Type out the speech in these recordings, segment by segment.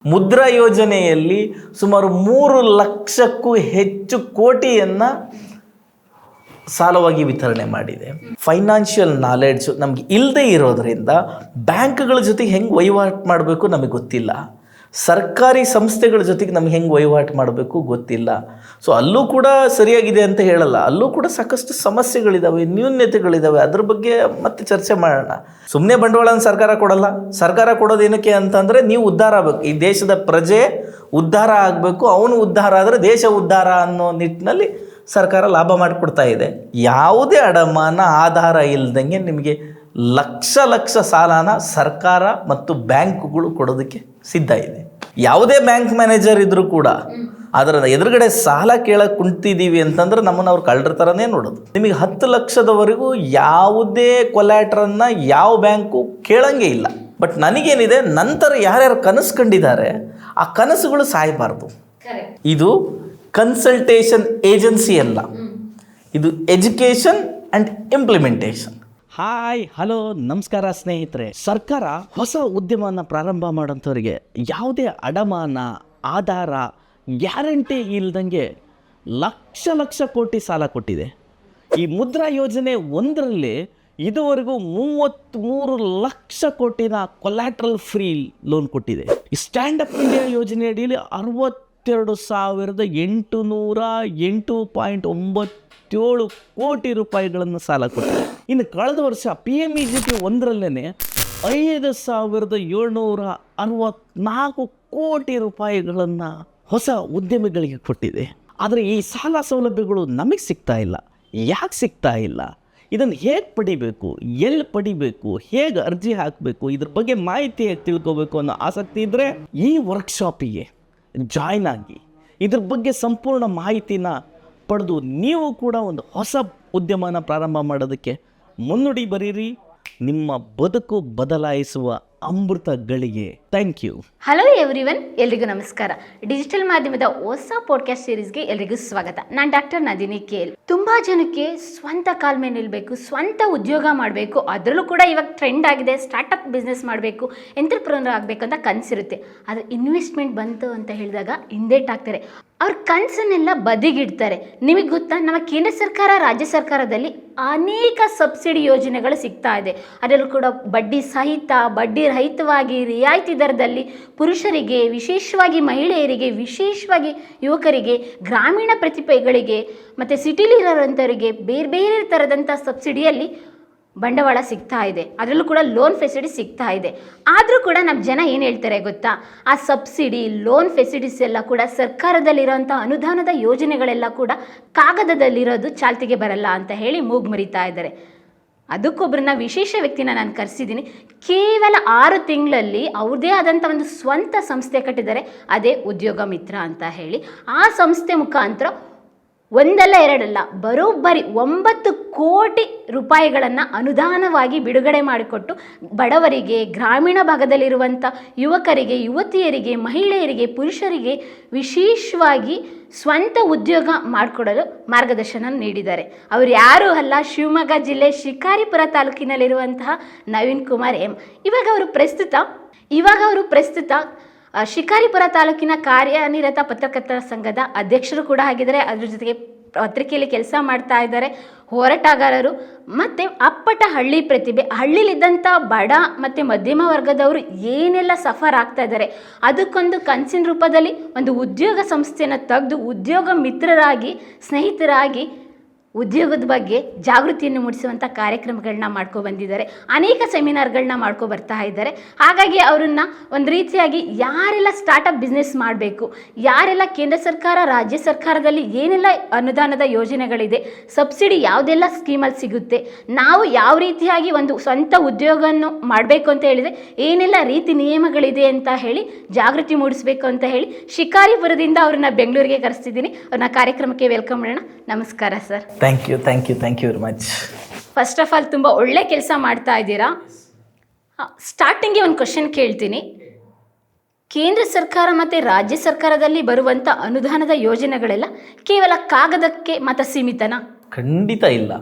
ಮುದ್ರಾ ಯೋಜನೆಯಲ್ಲಿ ಸುಮಾರು 3 ಲಕ್ಷಕ್ಕೂ ಹೆಚ್ಚು ಕೋಟಿಯನ್ನು ಸಾಲವಾಗಿ ವಿತರಣೆ ಮಾಡಿದೆ. ಫೈನಾನ್ಷಿಯಲ್ ನಾಲೆಡ್ಜ್ ನಮಗೆ ಇಲ್ಲದೆ ಇರೋದರಿಂದ ಬ್ಯಾಂಕ್ಗಳ ಜೊತೆಗೆ ಹೆಂಗೆ ವಹಿವಾಟು ಮಾಡಬೇಕು ನಮಗೆ ಗೊತ್ತಿಲ್ಲ, ಸರ್ಕಾರಿ ಸಂಸ್ಥೆಗಳ ಜೊತೆಗೆ ನಮ್ಗೆ ಹೆಂಗೆ ವಹಿವಾಟು ಮಾಡಬೇಕು ಗೊತ್ತಿಲ್ಲ. ಸೊ ಅಲ್ಲೂ ಕೂಡ ಸರಿಯಾಗಿದೆ ಅಂತ ಹೇಳಲ್ಲ, ಅಲ್ಲೂ ಕೂಡ ಸಾಕಷ್ಟು ಸಮಸ್ಯೆಗಳಿದ್ದಾವೆ, ನ್ಯೂನ್ಯತೆಗಳಿದ್ದಾವೆ. ಅದ್ರ ಬಗ್ಗೆ ಮತ್ತೆ ಚರ್ಚೆ ಮಾಡೋಣ. ಸುಮ್ಮನೆ ಬಂಡವಾಳನ ಸರ್ಕಾರ ಕೊಡಲ್ಲ. ಸರ್ಕಾರ ಕೊಡೋದೇನಕ್ಕೆ ಅಂತಂದರೆ ನೀವು ಉದ್ಧಾರ ಆಗಬೇಕು, ಈ ದೇಶದ ಪ್ರಜೆ ಉದ್ಧಾರ ಆಗಬೇಕು, ಅವನು ಉದ್ಧಾರ ಆದರೆ ದೇಶ ಉದ್ಧಾರ ಅನ್ನೋ ನಿಟ್ಟಿನಲ್ಲಿ ಸರ್ಕಾರ ಲಾಭ ಮಾಡಿಕೊಡ್ತಾ ಇದೆ. ಯಾವುದೇ ಅಡಮಾನ ಆಧಾರ ಇಲ್ದಂಗೆ ನಿಮಗೆ ಲಕ್ಷ ಸಾಲನ ಸರ್ಕಾರ ಮತ್ತು ಬ್ಯಾಂಕುಗಳು ಕೊಡೋದಕ್ಕೆ ಸಿದ್ಧ ಇದೆ. ಯಾವುದೇ ಬ್ಯಾಂಕ್ ಮ್ಯಾನೇಜರ್ ಇದ್ದರೂ ಕೂಡ ಅದರ ಎದುರುಗಡೆ ಸಾಲ ಕೇಳಕ್ಕೆ ಕುಂತಿದ್ದೀವಿ ಅಂತಂದ್ರೆ ನಮ್ಮನ್ನು ಅವ್ರು ಕಳ್ಳರ ಥರನೇ ನೋಡೋದು. ನಿಮಗೆ 10 ಲಕ್ಷದವರೆಗೂ ಯಾವುದೇ ಕೊಲ್ಯಾಟ್ರನ್ನ ಯಾವ ಬ್ಯಾಂಕು ಕೇಳಂಗೆ ಇಲ್ಲ. ಬಟ್ ನನಗೇನಿದೆ, ನಂತರ ಯಾರ್ಯಾರು ಕನಸು ಕಂಡಿದ್ದಾರೆ ಆ ಕನಸುಗಳು ಸಾಯಬಾರ್ದು. ಇದು ಕನ್ಸಲ್ಟೇಷನ್ ಏಜೆನ್ಸಿ ಅಲ್ಲ, ಇದು education and implementation. Hi, hello, ನಮಸ್ಕಾರ ಸ್ನೇಹಿತರೆ. ಸರ್ಕಾರ ಹೊಸ ಉದ್ಯಮವನ್ನು ಪ್ರಾರಂಭ ಮಾಡೋಂಥವ್ರಿಗೆ ಯಾವುದೇ ಅಡಮಾನ, ಆಧಾರ, ಗ್ಯಾರಂಟಿ ಇಲ್ದಂಗೆ ಲಕ್ಷ ಕೋಟಿ ಸಾಲ ಕೊಟ್ಟಿದೆ. ಈ ಮುದ್ರಾ ಯೋಜನೆ ಒಂದರಲ್ಲಿ ಇದುವರೆಗೂ 33 ಲಕ್ಷ ಕೋಟಿನ ಕೊಲ್ಯಾಟ್ರಲ್ ಫ್ರೀ ಲೋನ್ ಕೊಟ್ಟಿದೆ. ಈ ಸ್ಟ್ಯಾಂಡ್ ಅಪ್ ಇಂಡಿಯಾ ಯೋಜನೆ ಅಡಿಯಲ್ಲಿ 62,808.97 ಕೋಟಿ ರೂಪಾಯಿಗಳನ್ನು ಸಾಲ ಕೊಟ್ಟಿದೆ. ಇನ್ನು ಕಳೆದ ವರ್ಷ PMEGP ಒಂದರಲ್ಲೇ 5,764 ಕೋಟಿ ರೂಪಾಯಿಗಳನ್ನು ಹೊಸ ಉದ್ಯಮಿಗಳಿಗೆ ಕೊಟ್ಟಿದೆ. ಆದರೆ ಈ ಸಾಲ ಸೌಲಭ್ಯಗಳು ನಮಗೆ ಸಿಗ್ತಾ ಇಲ್ಲ. ಯಾಕೆ ಸಿಗ್ತಾ ಇಲ್ಲ? ಇದನ್ನು ಹೇಗೆ ಪಡಿಬೇಕು, ಎಲ್ಲಿ ಪಡಿಬೇಕು, ಹೇಗೆ ಅರ್ಜಿ ಹಾಕಬೇಕು, ಇದ್ರ ಬಗ್ಗೆ ಮಾಹಿತಿ ಹೇಗೆ ತಿಳ್ಕೋಬೇಕು ಅನ್ನೋ ಆಸಕ್ತಿ ಇದ್ದರೆ ಈ ವರ್ಕ್ಶಾಪಿಗೆ ಜಾಯ್ನ್ ಆಗಿ ಇದ್ರ ಬಗ್ಗೆ ಸಂಪೂರ್ಣ ಮಾಹಿತಿನ ಪಡೆದು ನೀವು ಕೂಡ ಒಂದು ಹೊಸ ಉದ್ಯಮನ ಪ್ರಾರಂಭ ಮಾಡೋದಕ್ಕೆ ಮುನ್ನುಡಿ ಬರೀರಿ. ನಿಮ್ಮ ಬದುಕು ಬದಲಾಯಿಸುವ ಅಮೃತ ಗಳಿಗೆ. Thank you. ಹಲೋ ಎವ್ರಿವನ್, ಎಲ್ರಿಗೂ ನಮಸ್ಕಾರ. ಡಿಜಿಟಲ್ ಮಾಧ್ಯಮದ ಹೊಸ ಪಾಡ್ಕಾಸ್ಟ್ ಸೀರೀಸ್ಗೆ ಎಲ್ರಿಗೂ ಸ್ವಾಗತ. ನಾನು ಡಾಕ್ಟರ್ ನದಿನಿ KL. ತುಂಬಾ ಜನಕ್ಕೆ ಸ್ವಂತ ಕಾಲ ಮೇಲೆ ನಿಲ್ಲಬೇಕು, ಸ್ವಂತ ಉದ್ಯೋಗ ಮಾಡಬೇಕು, ಅದರಲ್ಲೂ ಕೂಡ ಇವಾಗ ಟ್ರೆಂಡ್ ಆಗಿದೆ ಸ್ಟಾರ್ಟಪ್ ಬಿಸ್ನೆಸ್ ಮಾಡಬೇಕು, ಎಂಟರ್ಪ್ರನರ್ ಆಗಬೇಕು ಅಂತ ಕನಸಿರುತ್ತೆ. ಆದರೆ ಇನ್ವೆಸ್ಟ್ಮೆಂಟ್ ಬಂತು ಅಂತ ಹೇಳಿದಾಗ ಹಿಂದೇಟಾಗ್ತಾರೆ. ಅವ್ರ ಕನಸನ್ನೆಲ್ಲ ಬದಿಗಿಡ್ತಾರೆ. ನಿಮಗೆ ಗೊತ್ತಾ, ನಮ್ಮ ಕೇಂದ್ರ ಸರ್ಕಾರ, ರಾಜ್ಯ ಸರ್ಕಾರದಲ್ಲಿ ಅನೇಕ ಸಬ್ಸಿಡಿ ಯೋಜನೆಗಳು ಸಿಗ್ತಾ ಇದೆ. ಅದರಲ್ಲೂ ಕೂಡ ಬಡ್ಡಿ ಸಹಿತ, ಬಡ್ಡಿ ರಹಿತವಾಗಿ, ರಿಯಾಯಿತಿ ದರದಲ್ಲಿ ಪುರುಷರಿಗೆ, ವಿಶೇಷವಾಗಿ ಮಹಿಳೆಯರಿಗೆ, ವಿಶೇಷವಾಗಿ ಯುವಕರಿಗೆ, ಗ್ರಾಮೀಣ ಪ್ರತಿಭೆಗಳಿಗೆ ಮತ್ತು ಸಿಟಿಲಿರೋಂಥವರಿಗೆ ಬೇರೆ ಬೇರೆ ಥರದಂಥ ಸಬ್ಸಿಡಿಯಲ್ಲಿ ಬಂಡವಾಳ ಸಿಗ್ತಾ ಇದೆ. ಅದರಲ್ಲೂ ಕೂಡ ಲೋನ್ ಫೆಸಿಲಿಟಿ ಸಿಗ್ತಾ ಇದೆ. ಆದರೂ ಕೂಡ ನಮ್ಮ ಜನ ಏನು ಹೇಳ್ತಾರೆ ಗೊತ್ತಾ, ಆ ಸಬ್ಸಿಡಿ, ಲೋನ್ ಫೆಸಿಲಿಟೀಸ್ ಎಲ್ಲ ಕೂಡ ಸರ್ಕಾರದಲ್ಲಿರೋಂಥ ಅನುದಾನದ ಯೋಜನೆಗಳೆಲ್ಲ ಕೂಡ ಕಾಗದದಲ್ಲಿರೋದು ಚಾಲ್ತಿಗೆ ಬರಲ್ಲ ಅಂತ ಹೇಳಿ ಮೂಗು ಮರಿತಾ ಇದ್ದಾರೆ. ಅದಕ್ಕೊಬ್ಬರನ್ನ ವಿಶೇಷ ವ್ಯಕ್ತಿನ ನಾನು ಕರೆಸಿದ್ದೀನಿ. ಕೇವಲ 6 ತಿಂಗಳಲ್ಲಿ ಅವ್ರದ್ದೇ ಆದಂಥ ಒಂದು ಸ್ವಂತ ಸಂಸ್ಥೆ ಕಟ್ಟಿದ್ದಾರೆ. ಅದೇ ಉದ್ಯೋಗ ಮಿತ್ರ ಅಂತ ಹೇಳಿ. ಆ ಸಂಸ್ಥೆ ಮುಖಾಂತರ ಒಂದಲ್ಲ ಎರಡಲ್ಲ ಬರೋಬ್ಬರಿ 9 ಕೋಟಿ ರೂಪಾಯಿಗಳನ್ನು ಅನುದಾನವಾಗಿ ಬಿಡುಗಡೆ ಮಾಡಿಕೊಟ್ಟು ಬಡವರಿಗೆ, ಗ್ರಾಮೀಣ ಭಾಗದಲ್ಲಿರುವಂಥ ಯುವಕರಿಗೆ, ಯುವತಿಯರಿಗೆ, ಮಹಿಳೆಯರಿಗೆ, ಪುರುಷರಿಗೆ ವಿಶೇಷವಾಗಿ ಸ್ವಂತ ಉದ್ಯೋಗ ಮಾಡಿಕೊಡಲು ಮಾರ್ಗದರ್ಶನ ನೀಡಿದ್ದಾರೆ. ಅವರು ಯಾರೂ ಅಲ್ಲ, ಶಿವಮೊಗ್ಗ ಜಿಲ್ಲೆ ಶಿಕಾರಿಪುರ ತಾಲೂಕಿನಲ್ಲಿರುವಂತಹ ನವೀನ್ ಕುಮಾರ್ M. ಇವಾಗ ಅವರು ಪ್ರಸ್ತುತ ಶಿಕಾರಿಪುರ ತಾಲೂಕಿನ ಕಾರ್ಯನಿರತ ಪತ್ರಕರ್ತರ ಸಂಘದ ಅಧ್ಯಕ್ಷರು ಕೂಡ ಆಗಿದ್ದಾರೆ. ಅದ್ರ ಜೊತೆಗೆ ಪತ್ರಿಕೆಯಲ್ಲಿ ಕೆಲಸ ಮಾಡ್ತಾ ಇದ್ದಾರೆ. ಹೋರಾಟಗಾರರು ಮತ್ತು ಅಪ್ಪಟ ಹಳ್ಳಿ ಪ್ರತಿಭೆ. ಹಳ್ಳಿಲಿದ್ದಂಥ ಬಡ ಮತ್ತು ಮಧ್ಯಮ ವರ್ಗದವರು ಏನೆಲ್ಲ ಸಫರ್ ಆಗ್ತಾ ಇದ್ದಾರೆ, ಅದಕ್ಕೊಂದು ಕನಸಿನ ರೂಪದಲ್ಲಿ ಒಂದು ಉದ್ಯೋಗ ಸಂಸ್ಥೆಯನ್ನು ತೆಗೆದು ಉದ್ಯೋಗ ಮಿತ್ರರಾಗಿ, ಸ್ನೇಹಿತರಾಗಿ ಉದ್ಯೋಗದ ಬಗ್ಗೆ ಜಾಗೃತಿಯನ್ನು ಮೂಡಿಸುವಂಥ ಕಾರ್ಯಕ್ರಮಗಳನ್ನ ಬಂದಿದ್ದಾರೆ. ಅನೇಕ ಸೆಮಿನಾರ್ಗಳನ್ನ ಬರ್ತಾ ಇದ್ದಾರೆ. ಹಾಗಾಗಿ ಅವರನ್ನು ಒಂದು ರೀತಿಯಾಗಿ ಯಾರೆಲ್ಲ ಸ್ಟಾರ್ಟಪ್ ಬಿಸ್ನೆಸ್ ಮಾಡಬೇಕು, ಯಾರೆಲ್ಲ ಕೇಂದ್ರ ಸರ್ಕಾರ, ರಾಜ್ಯ ಸರ್ಕಾರದಲ್ಲಿ ಏನೆಲ್ಲ ಅನುದಾನದ ಯೋಜನೆಗಳಿದೆ, ಸಬ್ಸಿಡಿ ಯಾವುದೆಲ್ಲ ಸ್ಕೀಮಲ್ಲಿ ಸಿಗುತ್ತೆ, ನಾವು ಯಾವ ರೀತಿಯಾಗಿ ಒಂದು ಸ್ವಂತ ಉದ್ಯೋಗವನ್ನು ಮಾಡಬೇಕು ಅಂತ ಹೇಳಿದರೆ ಏನೆಲ್ಲ ರೀತಿ ನಿಯಮಗಳಿದೆ ಅಂತ ಹೇಳಿ ಜಾಗೃತಿ ಮೂಡಿಸಬೇಕು ಅಂತ ಹೇಳಿ ಶಿಕಾರಿಪುರದಿಂದ ಅವ್ರನ್ನ ಬೆಂಗಳೂರಿಗೆ ಕರೆಸ್ತಿದ್ದೀನಿ. ಅವ್ರನ್ನ ಕಾರ್ಯಕ್ರಮಕ್ಕೆ ವೆಲ್ಕಮ್ ಮಾಡೋಣ. ನಮಸ್ಕಾರ sir. Thank you very much. First of all ತುಂಬ ಒಳ್ಳೆ ಕೆಲಸ ಮಾಡ್ತಾ ಇದ್ದೀರಾ. ಸ್ಟಾರ್ಟಿಂಗ್ಗೆ ಒಂದು ಕ್ವಶನ್ ಕೇಳ್ತೀನಿ. ಕೇಂದ್ರ ಸರ್ಕಾರ ಮತ್ತು ರಾಜ್ಯ ಸರ್ಕಾರದಲ್ಲಿ ಬರುವಂಥ ಅನುದಾನದ ಯೋಜನೆಗಳೆಲ್ಲ ಕೇವಲ ಕಾಗದಕ್ಕೆ ಮಾತ್ರ ಸೀಮಿತನಾ? ಖಂಡಿತ ಇಲ್ಲ.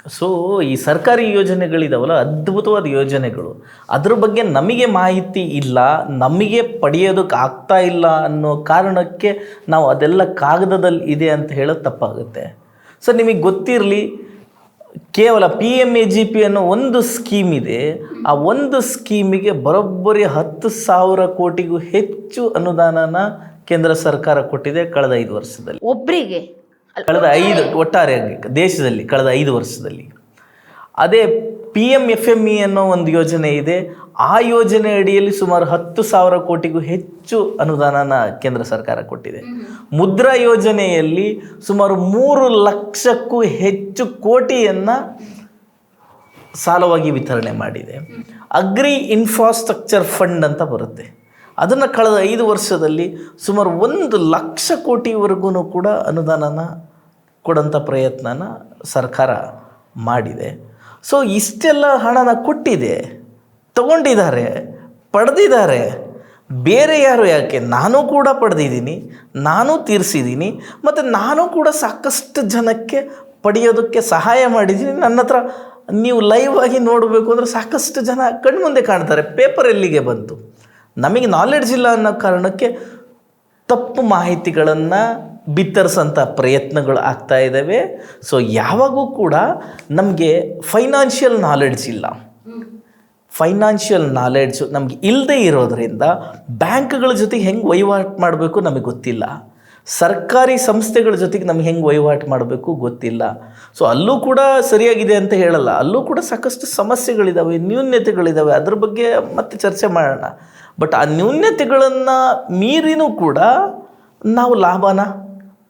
ಸೊ ಈ ಸರ್ಕಾರಿ ಯೋಜನೆಗಳಿದಾವಲ್ಲ, ಅದ್ಭುತವಾದ ಯೋಜನೆಗಳು, ಅದ್ರ ಬಗ್ಗೆ ನಮಗೆ ಮಾಹಿತಿ ಇಲ್ಲ, ನಮಗೆ ಪಡೆಯೋದಕ್ಕೆ ಆಗ್ತಾ ಇಲ್ಲ ಅನ್ನೋ ಕಾರಣಕ್ಕೆ ನಾವು ಅದೆಲ್ಲ ಕಾಗದದಲ್ಲಿ ಇದೆ ಅಂತ ಹೇಳೋದು ತಪ್ಪಾಗುತ್ತೆ. ಸೊ ನಿಮಗೆ ಗೊತ್ತಿರಲಿ, ಕೇವಲ PMAGP ಅನ್ನೋ ಒಂದು ಸ್ಕೀಮ್ ಇದೆ. ಆ ಒಂದು ಸ್ಕೀಮಿಗೆ ಬರೋಬ್ಬರಿ 10,000 ಕೋಟಿಗೂ ಹೆಚ್ಚು ಅನುದಾನನ ಕೇಂದ್ರ ಸರ್ಕಾರ ಕೊಟ್ಟಿದೆ ಕಳೆದ 5 ವರ್ಷದಲ್ಲಿ. ಒಬ್ರಿಗೆ ಒಟ್ಟಾರೆ ದೇಶದಲ್ಲಿ ಕಳೆದ 5 ವರ್ಷದಲ್ಲಿ. ಅದೇ PMFME ಅನ್ನೋ ಒಂದು ಯೋಜನೆ ಇದೆ. ಆ ಯೋಜನೆ ಅಡಿಯಲ್ಲಿ ಸುಮಾರು 10,000 ಕೋಟಿಗೂ ಹೆಚ್ಚು ಅನುದಾನನ ಕೇಂದ್ರ ಸರ್ಕಾರ ಕೊಟ್ಟಿದೆ. ಮುದ್ರಾ ಯೋಜನೆಯಲ್ಲಿ ಸುಮಾರು 3 ಲಕ್ಷಕ್ಕೂ ಹೆಚ್ಚು ಕೋಟಿಯನ್ನು ಸಾಲವಾಗಿ ವಿತರಣೆ ಮಾಡಿದೆ. ಅಗ್ರಿ ಇನ್ಫ್ರಾಸ್ಟ್ರಕ್ಚರ್ ಫಂಡ್ ಅಂತ ಬರುತ್ತೆ, ಅದನ್ನು ಕಳೆದ 5 ವರ್ಷದಲ್ಲಿ ಸುಮಾರು 1 ಲಕ್ಷ ಕೋಟಿವರೆಗೂ ಕೂಡ ಅನುದಾನನ ಕೊಡೋಂಥ ಪ್ರಯತ್ನನ ಸರ್ಕಾರ ಮಾಡಿದೆ. ಸೊ ಇಷ್ಟೆಲ್ಲ ಹಣನ ಕೊಟ್ಟಿದೆ, ತಗೊಂಡಿದ್ದಾರೆ, ಪಡೆದಿದ್ದಾರೆ. ಬೇರೆ ಯಾರು ಯಾಕೆ? ನಾನು ಕೂಡ ಪಡೆದಿದ್ದೀನಿ, ನಾನು ತೀರಿಸಿದ್ದೀನಿ, ಮತ್ತು ನಾನು ಕೂಡ ಸಾಕಷ್ಟು ಜನಕ್ಕೆ ಪಡೆಯೋದಕ್ಕೆ ಸಹಾಯ ಮಾಡಿದ್ದೀನಿ. ನನ್ನ ಹತ್ರ ನೀವು ಲೈವ್ ಆಗಿ ನೋಡಬೇಕು ಅಂದರೆ ಸಾಕಷ್ಟು ಜನ ಕಣ್ಮುಂದೆ ಕಾಣ್ತಾರೆ. ಪೇಪರ್ ಎಲ್ಲಿಗೆ ಬಂತು? ನಮಗೆ ನಾಲೆಡ್ಜ್ ಇಲ್ಲ ಅನ್ನೋ ಕಾರಣಕ್ಕೆ ತಪ್ಪು ಮಾಹಿತಿಗಳನ್ನು ಬಿತ್ತರಿಸೋಂಥ ಪ್ರಯತ್ನಗಳು ಆಗ್ತಾ ಇದ್ದಾವೆ. ಸೊ ಯಾವಾಗೂ ಕೂಡ ನಮಗೆ ಫೈನಾನ್ಷಿಯಲ್ ನಾಲೆಡ್ಜ್ ಇಲ್ಲ. ಫೈನಾನ್ಷಿಯಲ್ ನಾಲೆಡ್ಜು ನಮಗೆ ಇಲ್ಲದೆ ಇರೋದರಿಂದ ಬ್ಯಾಂಕ್ಗಳ ಜೊತೆಗೆ ಹೆಂಗೆ ವಹಿವಾಟು ಮಾಡಬೇಕು ನಮಗೆ ಗೊತ್ತಿಲ್ಲ. ಸರ್ಕಾರಿ ಸಂಸ್ಥೆಗಳ ಜೊತೆಗೆ ನಮ್ಗೆ ಹೆಂಗೆ ವಹಿವಾಟು ಮಾಡಬೇಕು ಗೊತ್ತಿಲ್ಲ. ಸೊ ಅಲ್ಲೂ ಕೂಡ ಸರಿಯಾಗಿದೆ ಅಂತ ಹೇಳಲ್ಲ, ಅಲ್ಲೂ ಕೂಡ ಸಾಕಷ್ಟು ಸಮಸ್ಯೆಗಳಿದ್ದಾವೆ, ನ್ಯೂನ್ಯತೆಗಳಿದ್ದಾವೆ. ಅದ್ರ ಬಗ್ಗೆ ಮತ್ತೆ ಚರ್ಚೆ ಮಾಡೋಣ. ಬಟ್ ಆ ನ್ಯೂನ್ಯತೆಗಳನ್ನು ಮೀರಿನೂ ಕೂಡ ನಾವು ಲಾಭನ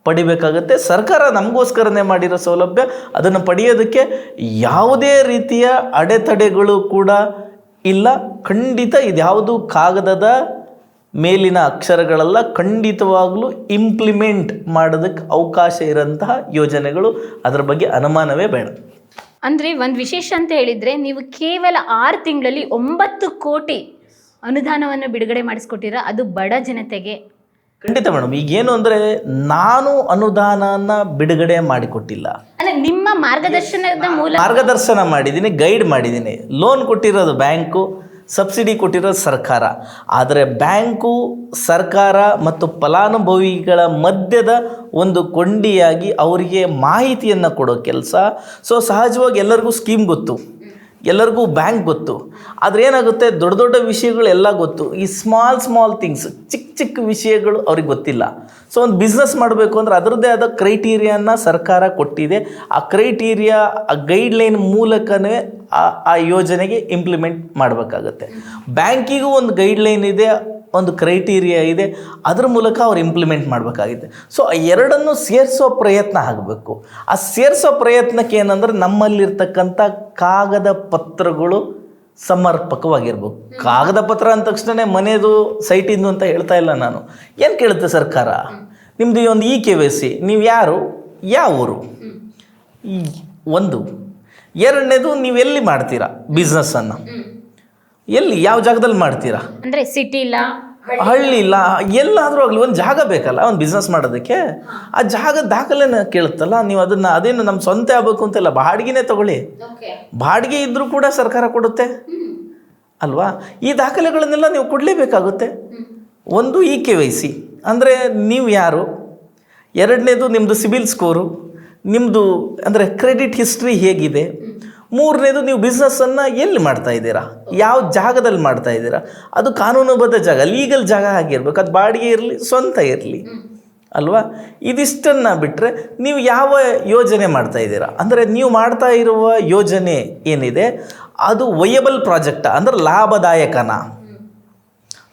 ಪಡಿಬೇಕಾಗತ್ತೆ. ಸರ್ಕಾರ ನಮಗೋಸ್ಕರನೇ ಮಾಡಿರೋ ಸೌಲಭ್ಯ, ಅದನ್ನು ಪಡೆಯೋದಕ್ಕೆ ಯಾವುದೇ ರೀತಿಯ ಅಡೆತಡೆಗಳು ಕೂಡ ಇಲ್ಲ. ಖಂಡಿತ ಇದ್ಯಾವುದು ಕಾಗದದ ಮೇಲಿನ ಅಕ್ಷರಗಳೆಲ್ಲ, ಖಂಡಿತವಾಗಲೂ ಇಂಪ್ಲಿಮೆಂಟ್ ಮಾಡೋದಕ್ಕೆ ಅವಕಾಶ ಇರೋಂತಹ ಯೋಜನೆಗಳು. ಅದರ ಬಗ್ಗೆ ಅನುಮಾನವೇ ಬೇಡ. ಅಂದರೆ ಒಂದು ವಿಶೇಷ ಅಂತ ಹೇಳಿದರೆ, ನೀವು ಕೇವಲ 6 ತಿಂಗಳಲ್ಲಿ 9 ಕೋಟಿ ಅನುದಾನವನ್ನು ಬಿಡುಗಡೆ ಮಾಡಿಸ್ಕೊಟ್ಟಿರ, ಅದು ಬಡ ಜನತೆಗೆ. ಖಂಡಿತ ಮೇಡಮ್. ಈಗೇನು ಅಂದರೆ ನಾನು ಅನುದಾನನ ಬಿಡುಗಡೆ ಮಾಡಿಕೊಟ್ಟಿಲ್ಲ, ಅಂದರೆ ನಿಮ್ಮ ಮಾರ್ಗದರ್ಶನದ ಮೂಲ ಮಾರ್ಗದರ್ಶನ ಮಾಡಿದ್ದೀನಿ, ಗೈಡ್ ಮಾಡಿದ್ದೀನಿ. ಲೋನ್ ಕೊಟ್ಟಿರೋದು ಬ್ಯಾಂಕು, ಸಬ್ಸಿಡಿ ಕೊಟ್ಟಿರೋದು ಸರ್ಕಾರ. ಆದರೆ ಬ್ಯಾಂಕು, ಸರ್ಕಾರ ಮತ್ತು ಫಲಾನುಭವಿಗಳ ಮಧ್ಯದ ಒಂದು ಕೊಂಡಿಯಾಗಿ ಅವರಿಗೆ ಮಾಹಿತಿಯನ್ನು ಕೊಡೋ ಕೆಲಸ. ಸೊ ಸಹಜವಾಗಿ ಎಲ್ಲರಿಗೂ ಸ್ಕೀಮ್ ಗೊತ್ತು, ಎಲ್ಲರಿಗೂ ಬ್ಯಾಂಕ್ ಗೊತ್ತು. ಆದರೆ ಏನಾಗುತ್ತೆ, ದೊಡ್ಡ ದೊಡ್ಡ ವಿಷಯಗಳೆಲ್ಲ ಗೊತ್ತು, ಈ ಸ್ಮಾಲ್ ಥಿಂಗ್ಸ್, ಚಿಕ್ಕ ಚಿಕ್ಕ ವಿಷಯಗಳು ಅವ್ರಿಗೆ ಗೊತ್ತಿಲ್ಲ. ಸೊ ಒಂದು ಬಿಸ್ನೆಸ್ ಮಾಡಬೇಕು ಅಂದರೆ ಅದರದ್ದೇ ಆದ ಕ್ರೈಟೀರಿಯಾನ ಸರ್ಕಾರ ಕೊಟ್ಟಿದೆ. ಆ ಕ್ರೈಟೀರಿಯಾ, ಆ ಗೈಡ್ಲೈನ್ ಮೂಲಕವೇ ಆ ಯೋಜನೆಗೆ ಇಂಪ್ಲಿಮೆಂಟ್ ಮಾಡಬೇಕಾಗತ್ತೆ. ಬ್ಯಾಂಕಿಗೂ ಒಂದು ಗೈಡ್ಲೈನ್ ಇದೆ, ಒಂದು ಕ್ರೈಟೀರಿಯಾ ಇದೆ, ಅದ್ರ ಮೂಲಕ ಅವ್ರು ಇಂಪ್ಲಿಮೆಂಟ್ ಮಾಡಬೇಕಾಗಿದೆ. ಸೊ ಆ ಎರಡನ್ನು ಸೇರಿಸೋ ಪ್ರಯತ್ನ ಆಗಬೇಕು. ಆ ಸೇರಿಸೋ ಪ್ರಯತ್ನಕ್ಕೆ ಏನಂದ್ರೆ ನಮ್ಮಲ್ಲಿರ್ತಕ್ಕಂಥ ಕಾಗದ ಪತ್ರಗಳು ಸಮರ್ಪಕವಾಗಿರ್ಬೇಕು. ಕಾಗದ ಪತ್ರ ಅಂದ ತಕ್ಷಣ ಮನೆಯದು ಸೈಟಿಂದು ಅಂತ ಹೇಳ್ತಾ ಇಲ್ಲ ನಾನು. ಏನು ಕೇಳುತ್ತೆ ಸರ್ಕಾರ? ನಿಮ್ಮದು ಒಂದು KYC, ನೀವು ಯಾರು, ಯಾವ ಊರು, ಒಂದು. ಎರಡನೇದು ನೀವು ಎಲ್ಲಿ ಮಾಡ್ತೀರಾ ಬಿಸ್ನೆಸ್ಸನ್ನು, ಎಲ್ಲಿ ಯಾವ ಜಾಗದಲ್ಲಿ ಮಾಡ್ತೀರಾ? ಅಂದರೆ ಸಿಟಿ ಇಲ್ಲ, ಹಳ್ಳಿ ಇಲ್ಲ, ಎಲ್ಲಾದರೂ ಆಗಲಿ ಒಂದು ಜಾಗ ಬೇಕಲ್ಲ ಒಂದು ಬಿಸ್ನೆಸ್ ಮಾಡೋದಕ್ಕೆ. ಆ ಜಾಗದ ದಾಖಲೆನ ಕೇಳುತ್ತಲ್ಲ. ನೀವು ಅದೇನು ನಮ್ಮ ಸ್ವಂತ ಆಗಬೇಕು ಅಂತೆಲ್ಲ, ಬಾಡಿಗೆನೇ ತಗೊಳ್ಳಿ, ಬಾಡಿಗೆ ಇದ್ದರೂ ಕೂಡ ಸರ್ಕಾರ ಕೊಡುತ್ತೆ ಅಲ್ವಾ? ಈ ದಾಖಲೆಗಳನ್ನೆಲ್ಲ ನೀವು ಕೊಡಲೇಬೇಕಾಗುತ್ತೆ. ಒಂದು KYC ಅಂದರೆ ನೀವು ಯಾರು, ಎರಡನೇದು ನಿಮ್ಮದು ಸಿಬಿಲ್ ಸ್ಕೋರು, ನಿಮ್ಮದು ಅಂದರೆ ಕ್ರೆಡಿಟ್ ಹಿಸ್ಟ್ರಿ ಹೇಗಿದೆ, ಮೂರನೇದು ನೀವು ಬಿಸ್ನೆಸ್ಸನ್ನು ಎಲ್ಲಿ ಮಾಡ್ತಾ ಇದ್ದೀರಾ, ಯಾವ ಜಾಗದಲ್ಲಿ ಮಾಡ್ತಾ ಇದ್ದೀರಾ, ಅದು ಕಾನೂನುಬದ್ಧ ಜಾಗ, ಲೀಗಲ್ ಜಾಗ ಆಗಿರ್ಬೇಕು. ಅದು ಬಾಡಿಗೆ ಇರಲಿ, ಸ್ವಂತ ಇರಲಿ ಅಲ್ವಾ? ಇದಿಷ್ಟನ್ನು ಬಿಟ್ಟರೆ ನೀವು ಯಾವ ಯೋಜನೆ ಮಾಡ್ತಾ ಇದ್ದೀರಾ, ಅಂದರೆ ನೀವು ಮಾಡ್ತಾ ಇರುವ ಯೋಜನೆ ಏನಿದೆ ಅದು ವಯಬಲ್ ಪ್ರಾಜೆಕ್ಟಾ, ಅಂದರೆ ಲಾಭದಾಯಕನಾ?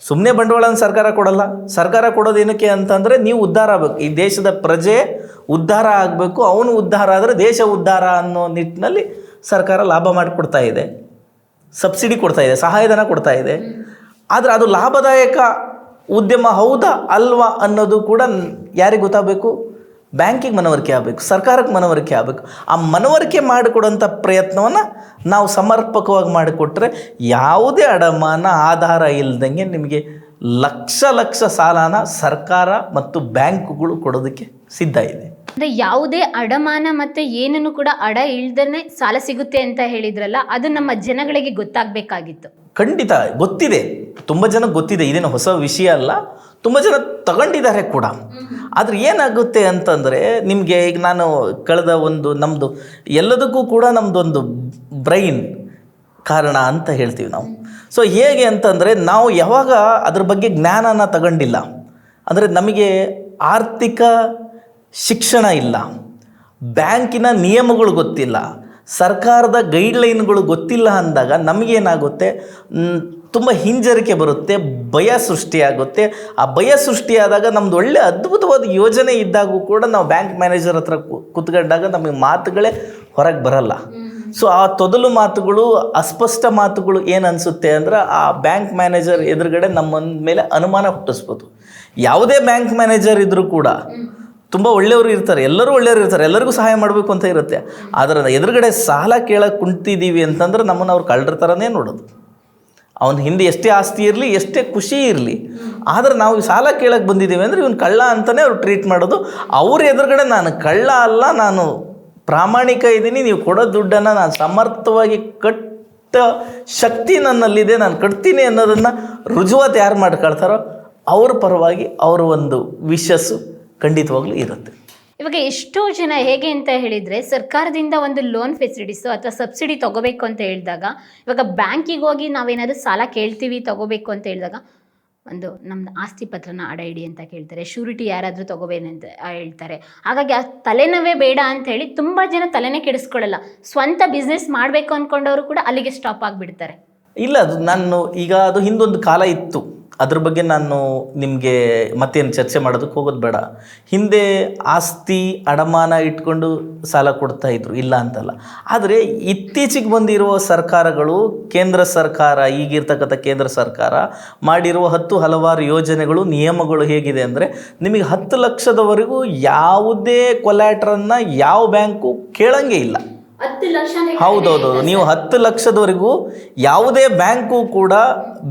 ಸುಮ್ಮನೆ ಬಂಡವಾಳನ ಸರ್ಕಾರ ಕೊಡಲ್ಲ. ಸರ್ಕಾರ ಕೊಡೋದೇನಕ್ಕೆ ಅಂತಂದರೆ ನೀವು ಉದ್ಧಾರ ಆಗಬೇಕು, ಈ ದೇಶದ ಪ್ರಜೆ ಉದ್ಧಾರ ಆಗಬೇಕು, ಅವನು ಉದ್ಧಾರ ಆದರೆ ದೇಶ ಉದ್ಧಾರ ಅನ್ನೋ ನಿಟ್ಟಿನಲ್ಲಿ ಸರ್ಕಾರ ಲಾಭ ಮಾಡಿಕೊಡ್ತಾ ಇದೆ, ಸಬ್ಸಿಡಿ ಕೊಡ್ತಾ ಇದೆ, ಸಹಾಯಧನ ಕೊಡ್ತಾ ಇದೆ. ಆದರೆ ಅದು ಲಾಭದಾಯಕ ಉದ್ಯಮ ಹೌದಾ ಅಲ್ವಾ ಅನ್ನೋದು ಕೂಡ ಯಾರಿಗೆ ಗೊತ್ತಾಗಬೇಕು? ಬ್ಯಾಂಕಿಗೆ ಮನವರಿಕೆ ಆಗಬೇಕು, ಸರ್ಕಾರಕ್ಕೆ ಮನವರಿಕೆ ಆಗಬೇಕು. ಆ ಮನವರಿಕೆ ಮಾಡಿಕೊಡೋಂಥ ಪ್ರಯತ್ನವನ್ನು ನಾವು ಸಮರ್ಪಕವಾಗಿ ಮಾಡಿಕೊಟ್ರೆ ಯಾವುದೇ ಅಡಮಾನ ಆಧಾರ ಇಲ್ಲದಂಗೆ ನಿಮಗೆ ಲಕ್ಷ ಸಾಲನ ಸರ್ಕಾರ ಮತ್ತು ಬ್ಯಾಂಕುಗಳು ಕೊಡೋದಕ್ಕೆ ಸಿದ್ಧ ಇದೆ. ಅಂದರೆ ಯಾವುದೇ ಅಡಮಾನ ಮತ್ತು ಏನನ್ನು ಕೂಡ ಅಡ ಇಳ್ದೇ ಸಾಲ ಸಿಗುತ್ತೆ ಅಂತ ಹೇಳಿದ್ರಲ್ಲ, ಅದು ನಮ್ಮ ಜನಗಳಿಗೆ ಗೊತ್ತಾಗಬೇಕಾಗಿತ್ತು. ಖಂಡಿತ ಗೊತ್ತಿದೆ, ತುಂಬ ಜನ ಗೊತ್ತಿದೆ, ಇದೇನು ಹೊಸ ವಿಷಯ ಅಲ್ಲ, ತುಂಬ ಜನ ತಗೊಂಡಿದ್ದಾರೆ ಕೂಡ. ಆದರೆ ಏನಾಗುತ್ತೆ ಅಂತಂದರೆ, ನಿಮಗೆ ಈಗ ನಾನು ಕಳೆದ ನಮ್ಮದು ಎಲ್ಲದಕ್ಕೂ ಕೂಡ ನಮ್ಮದೊಂದು ಬ್ರೈನ್ ಕಾರಣ ಅಂತ ಹೇಳ್ತೀವಿ ನಾವು. ಸೊ ಹೇಗೆ ಅಂತಂದರೆ, ನಾವು ಯಾವಾಗ ಅದ್ರ ಬಗ್ಗೆ ಜ್ಞಾನನ ತಗೊಂಡಿಲ್ಲ, ಅಂದರೆ ನಮಗೆ ಆರ್ಥಿಕ ಶಿಕ್ಷಣ ಇಲ್ಲ, ಬ್ಯಾಂಕಿನ ನಿಯಮಗಳು ಗೊತ್ತಿಲ್ಲ, ಸರ್ಕಾರದ ಗೈಡ್ಲೈನ್ಗಳು ಗೊತ್ತಿಲ್ಲ ಅಂದಾಗ ನಮಗೇನಾಗುತ್ತೆ, ತುಂಬ ಹಿಂಜರಿಕೆ ಬರುತ್ತೆ, ಭಯ ಸೃಷ್ಟಿಯಾಗುತ್ತೆ. ಆ ಭಯ ಸೃಷ್ಟಿಯಾದಾಗ ನಮ್ಮದು ಒಳ್ಳೆ ಅದ್ಭುತವಾದ ಯೋಜನೆ ಇದ್ದಾಗೂ ಕೂಡ ನಾವು ಬ್ಯಾಂಕ್ ಮ್ಯಾನೇಜರ್ ಹತ್ರ ಕೂತ್ಕೊಂಡಾಗ ನಮಗೆ ಮಾತುಗಳೇ ಹೊರಗೆ ಬರಲ್ಲ. ಸೊ ಆ ತೊದಲು ಮಾತುಗಳು, ಅಸ್ಪಷ್ಟ ಮಾತುಗಳು ಏನು ಅನಿಸುತ್ತೆ ಅಂದ್ರೆ, ಆ ಬ್ಯಾಂಕ್ ಮ್ಯಾನೇಜರ್ ಎದುರುಗಡೆ ನಮ್ಮ ಮೇಲೆ ಅನುಮಾನ ಹುಟ್ಟಿಸ್ಬೋದು. ಯಾವುದೇ ಬ್ಯಾಂಕ್ ಮ್ಯಾನೇಜರ್ ಇದ್ದರೂ ಕೂಡ ತುಂಬ ಒಳ್ಳೆಯವರು ಇರ್ತಾರೆ, ಎಲ್ಲರೂ ಒಳ್ಳೆಯವರು ಇರ್ತಾರೆ, ಎಲ್ಲರಿಗೂ ಸಹಾಯ ಮಾಡಬೇಕು ಅಂತ ಇರುತ್ತೆ. ಆದರೆ ಎದುರುಗಡೆ ಸಾಲ ಕೇಳಕ್ಕೆ ಕುಂತಿದ್ದೀವಿ ಅಂತಂದ್ರೆ ನಮ್ಮನ್ನು ಅವ್ರು ಕಳ್ಳರ ಥರನೇ ನೋಡೋದು. ಅವನ ಹಿಂದೆ ಎಷ್ಟೇ ಆಸ್ತಿ ಇರಲಿ, ಎಷ್ಟೇ ಖುಷಿ ಇರಲಿ, ಆದರೆ ನಾವು ಸಾಲ ಕೇಳಕ್ಕೆ ಬಂದಿದ್ದೀವಿ ಅಂದರೆ ಇವನು ಕಳ್ಳ ಅಂತಲೇ ಅವ್ರು ಟ್ರೀಟ್ ಮಾಡೋದು. ಅವ್ರ ಎದುರುಗಡೆ ನಾನು ಕಳ್ಳ ಅಲ್ಲ, ನಾನು ಪ್ರಾಮಾಣಿಕ ಇದ್ದೀನಿ, ನೀವು ಕೊಡೋ ದುಡ್ಡನ್ನು ನಾನು ಸಮರ್ಥವಾಗಿ ಕಟ್ಟ ಶಕ್ತಿ ನನ್ನಲ್ಲಿದೆ, ನಾನು ಕಟ್ತೀನಿ ಅನ್ನೋದನ್ನು ರುಜುವಾತು ಯಾರು ಮಾಡ್ಕೊಳ್ತಾರೋ ಅವ್ರ ಪರವಾಗಿ ಅವರ ಒಂದು ವಿಶ್ವಾಸ ಖಂಡಿತವಾಗ್ಲೂ ಇರುತ್ತೆ. ಇವಾಗ ಎಷ್ಟೋ ಜನ ಹೇಗೆ ಅಂತ ಹೇಳಿದರೆ, ಸರ್ಕಾರದಿಂದ ಒಂದು ಲೋನ್ ಫೆಸಿಲಿಟೀಸು ಅಥವಾ ಸಬ್ಸಿಡಿ ತೊಗೋಬೇಕು ಅಂತ ಹೇಳಿದಾಗ, ಇವಾಗ ಬ್ಯಾಂಕಿಗೆ ಹೋಗಿ ನಾವೇನಾದರೂ ಸಾಲ ಕೇಳ್ತೀವಿ ತೊಗೋಬೇಕು ಅಂತ ಹೇಳಿದಾಗ, ಒಂದು ನಮ್ಮದು ಆಸ್ತಿ ಪತ್ರನ ಅಡ ಇಡಿ ಅಂತ ಕೇಳ್ತಾರೆ, ಶ್ಯೂರಿಟಿ ಯಾರಾದರೂ ತೊಗೋಬೇಕಂತ ಹೇಳ್ತಾರೆ. ಹಾಗಾಗಿ ಆ ತಲೆನೋವೇ ಬೇಡ ಅಂತ ಹೇಳಿ ತುಂಬ ಜನ ತಲೆನೇ ಕೆಡಿಸ್ಕೊಳ್ಳಲ್ಲ. ಸ್ವಂತ ಬಿಸ್ನೆಸ್ ಮಾಡಬೇಕು ಅಂದ್ಕೊಂಡವರು ಕೂಡ ಅಲ್ಲಿಗೆ ಸ್ಟಾಪ್ ಆಗಿಬಿಡ್ತಾರೆ. ಇಲ್ಲ, ಅದು ಈಗ ಅದು ಹಿಂದೊಂದು ಕಾಲ ಇತ್ತು, ಅದ್ರ ಬಗ್ಗೆ ನಾನು ನಿಮಗೆ ಮತ್ತೇನು ಚರ್ಚೆ ಮಾಡೋದಕ್ಕೆ ಹೋಗೋದು ಬೇಡ. ಹಿಂದೆ ಆಸ್ತಿ ಅಡಮಾನ ಇಟ್ಕೊಂಡು ಸಾಲ ಕೊಡ್ತಾ ಇದ್ರು, ಇಲ್ಲ ಅಂತಲ್ಲ. ಆದರೆ ಇತ್ತೀಚೆಗೆ ಬಂದಿರುವ ಸರ್ಕಾರಗಳು, ಕೇಂದ್ರ ಸರ್ಕಾರ, ಈಗಿರ್ತಕ್ಕಂಥ ಕೇಂದ್ರ ಸರ್ಕಾರ ಮಾಡಿರುವ ಹಲವಾರು ಯೋಜನೆಗಳು, ನಿಯಮಗಳು ಹೇಗಿದೆ ಅಂದರೆ, ನಿಮಗೆ 10 ಲಕ್ಷದವರೆಗೂ ಯಾವುದೇ ಕೊಲ್ಯಾಟ್ರನ್ನ ಯಾವ ಬ್ಯಾಂಕು ಕೇಳಂಗೆ ಇಲ್ಲ. 10 ಲಕ್ಷ? ಹೌದೌದು, ನೀವು 10 ಲಕ್ಷದವರೆಗೂ ಯಾವುದೇ ಬ್ಯಾಂಕು ಕೂಡ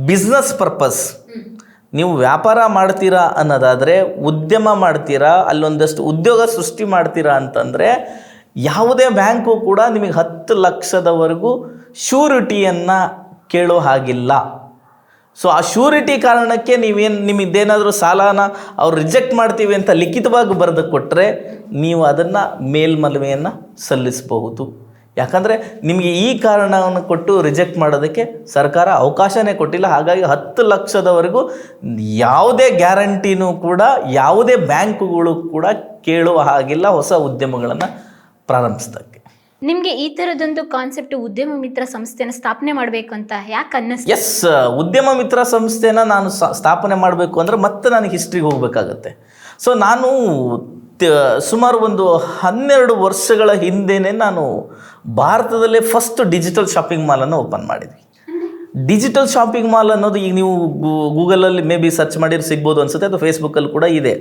ಬಿಸ್ನೆಸ್ ಪರ್ಪಸ್, ನೀವು ವ್ಯಾಪಾರ ಮಾಡ್ತೀರಾ ಅನ್ನೋದಾದರೆ, ಉದ್ಯಮ ಮಾಡ್ತೀರಾ, ಅಲ್ಲೊಂದಷ್ಟು ಉದ್ಯೋಗ ಸೃಷ್ಟಿ ಮಾಡ್ತೀರಾ ಅಂತಂದರೆ ಯಾವುದೇ ಬ್ಯಾಂಕು ಕೂಡ ನಿಮಗೆ 10 ಲಕ್ಷದವರೆಗೂ ಶ್ಯೂರಿಟಿಯನ್ನು ಕೇಳೋ ಹಾಗಿಲ್ಲ. ಸೊ ಆ ಶ್ಯೂರಿಟಿ ಕಾರಣಕ್ಕೆ ನಿಮಗೇನಾದರೂ ಸಾಲನ ಅವ್ರು ರಿಜೆಕ್ಟ್ ಮಾಡ್ತೀವಿ ಅಂತ ಲಿಖಿತವಾಗಿ ಬರೆದು ಕೊಟ್ಟರೆ ನೀವು ಅದನ್ನು ಮೇಲ್ಮನವಿಯನ್ನು ಸಲ್ಲಿಸಬಹುದು. ಯಾಕಂದರೆ ನಿಮಗೆ ಈ ಕಾರಣವನ್ನು ಕೊಟ್ಟು ರಿಜೆಕ್ಟ್ ಮಾಡೋದಕ್ಕೆ ಸರ್ಕಾರ ಅವಕಾಶನೇ ಕೊಟ್ಟಿಲ್ಲ. ಹಾಗಾಗಿ 10 ಲಕ್ಷದವರೆಗೂ ಯಾವುದೇ ಗ್ಯಾರಂಟಿನೂ ಕೂಡ ಯಾವುದೇ ಬ್ಯಾಂಕುಗಳು ಕೂಡ ಕೇಳುವ ಹಾಗಿಲ್ಲ ಹೊಸ ಉದ್ಯಮಗಳನ್ನು ಪ್ರಾರಂಭಿಸೋದಕ್ಕೆ. ನಿಮಗೆ ಈ ಥರದೊಂದು ಕಾನ್ಸೆಪ್ಟ್ ಉದ್ಯಮ ಮಿತ್ರ ಸಂಸ್ಥೆನ ಸ್ಥಾಪನೆ ಮಾಡಬೇಕು ಅಂತ ಯಾಕೆ ಅನ್ನಿಸ್ತು? ಎಸ್, ಉದ್ಯಮ ಮಿತ್ರ ಸಂಸ್ಥೆನ ನಾನು ಸ್ಥಾಪನೆ ಮಾಡಬೇಕು ಅಂದರೆ ಮತ್ತೆ ನಾನು ಹಿಸ್ಟ್ರಿಗೆ ಹೋಗಬೇಕಾಗತ್ತೆ. ಸೊ ನಾನು ಸುಮಾರು ಒಂದು 12 ವರ್ಷಗಳ ಹಿಂದೆಯೇ ನಾನು ಭಾರತದಲ್ಲೇ ಫಸ್ಟ್ ಡಿಜಿಟಲ್ ಶಾಪಿಂಗ್ ಮಾಲನ್ನು ಓಪನ್ ಮಾಡಿದ್ವಿ. ಡಿಜಿಟಲ್ ಶಾಪಿಂಗ್ ಮಾಲ್ ಅನ್ನೋದು ಈಗ ನೀವು ಗೂಗಲಲ್ಲಿ ಮೇ ಬಿ ಸರ್ಚ್ ಮಾಡಿದ್ರೆ ಸಿಗ್ಬೋದು ಅನಿಸುತ್ತೆ, ಅದು ಫೇಸ್ಬುಕ್ಕಲ್ಲಿ ಕೂಡ ಇದೆ.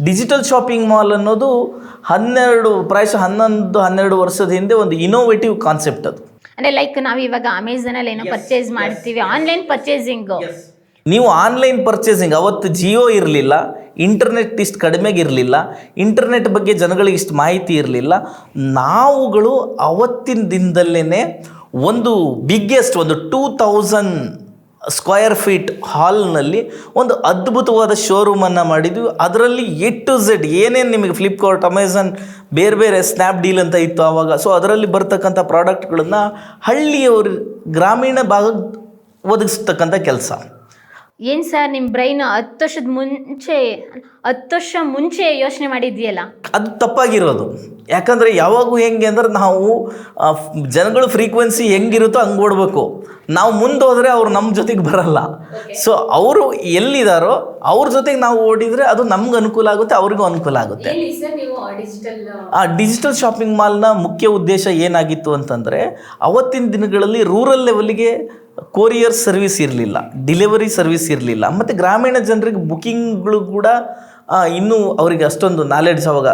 ಡಿಜಿಟಲ್ ಶಾಪಿಂಗ್ ಮಾಲ್ ಅನ್ನೋದು ಪ್ರಾಯಶಃ 11-12 ವರ್ಷದ ಹಿಂದೆ ಒಂದು ಇನೋವೇಟಿವ್ ಕಾನ್ಸೆಪ್ಟ್ ಅದು. ಅಂದರೆ ಲೈಕ್ ನಾವು ಇವಾಗ ಅಮೆಝಾನಲ್ಲಿ ಏನೋ ಪರ್ಚೇಸ್ ಮಾಡ್ತೀವಿ, ಆನ್ಲೈನ್ ಪರ್ಚೇಸಿಂಗು. ನೀವು ಆನ್ಲೈನ್ ಪರ್ಚೇಸಿಂಗ್, ಅವತ್ತು ಜಿಯೋ ಇರಲಿಲ್ಲ, ಇಂಟರ್ನೆಟ್ ಇಷ್ಟು ಕಡಿಮೆಗಿರಲಿಲ್ಲ, ಇಂಟರ್ನೆಟ್ ಬಗ್ಗೆ ಜನಗಳಿಗೆ ಇಷ್ಟು ಮಾಹಿತಿ ಇರಲಿಲ್ಲ. ನಾವುಗಳು ಅವತ್ತಿನ ದಿನದಲ್ಲೇ ಒಂದು ಬಿಗ್ಗೆಸ್ಟ್ ಒಂದು 2000 ಸ್ಕ್ವೇರ್ ಫೀಟ್ ಹಾಲ್ನಲ್ಲಿ ಒಂದು ಅದ್ಭುತವಾದ ಶೋರೂಮನ್ನು ಮಾಡಿದ್ವಿ. ಅದರಲ್ಲಿ A to Z ಏನೇನು ನಿಮಗೆ ಫ್ಲಿಪ್ಕಾರ್ಟ್, ಅಮೆಝಾನ್, ಬೇರೆ ಸ್ನ್ಯಾಪ್ಡೀಲ್ ಅಂತ ಇತ್ತು ಆವಾಗ. ಸೊ ಅದರಲ್ಲಿ ಬರ್ತಕ್ಕಂಥ ಪ್ರಾಡಕ್ಟ್ಗಳನ್ನು ಹಳ್ಳಿಯವರು, ಗ್ರಾಮೀಣ ಭಾಗಕ್ಕೆ ಒದಗಿಸ್ತಕ್ಕಂಥ ಕೆಲಸ. ಏನು ಸರ್, ನಿಮ್ಮ ಬ್ರೈನ್ 10 ವರ್ಷ ಮುಂಚೆ ಯೋಚನೆ ಮಾಡಿದ್ಯಲ್ಲ? ಅದು ತಪ್ಪಾಗಿರೋದು. ಯಾಕಂದರೆ ಯಾವಾಗೂ ಹೆಂಗೆ ಅಂದ್ರೆ, ನಾವು ಜನಗಳು ಫ್ರೀಕ್ವೆನ್ಸಿ ಹೆಂಗಿರುತ್ತೋ ಹಂಗೆ ಓಡಬೇಕು. ನಾವು ಮುಂದೆ ಹೋದರೆ ಅವ್ರು ನಮ್ಮ ಜೊತೆಗೆ ಬರಲ್ಲ. ಸೊ ಅವರು ಎಲ್ಲಿದ್ದಾರೋ ಅವ್ರ ಜೊತೆಗೆ ನಾವು ಓಡಿದರೆ ಅದು ನಮ್ಗೆ ಅನುಕೂಲ ಆಗುತ್ತೆ, ಅವ್ರಿಗೂ ಅನುಕೂಲ ಆಗುತ್ತೆ. ಆ ಡಿಜಿಟಲ್ ಶಾಪಿಂಗ್ ಮಾಲ್ನ ಮುಖ್ಯ ಉದ್ದೇಶ ಏನಾಗಿತ್ತು ಅಂತಂದರೆ, ಅವತ್ತಿನ ದಿನಗಳಲ್ಲಿ ರೂರಲ್ ಲೆವೆಲ್ಗೆ ಕೊರಿಯರ್ ಸರ್ವಿಸ್ ಇರಲಿಲ್ಲ, ಡಿಲಿವರಿ ಸರ್ವಿಸ್ ಇರಲಿಲ್ಲ, ಮತ್ತು ಗ್ರಾಮೀಣ ಜನರಿಗೆ ಬುಕ್ಕಿಂಗ್ಗಳು ಕೂಡ ಇನ್ನೂ ಅವರಿಗೆ ಅಷ್ಟೊಂದು ನಾಲೆಡ್ಜ್ ಅವಾಗ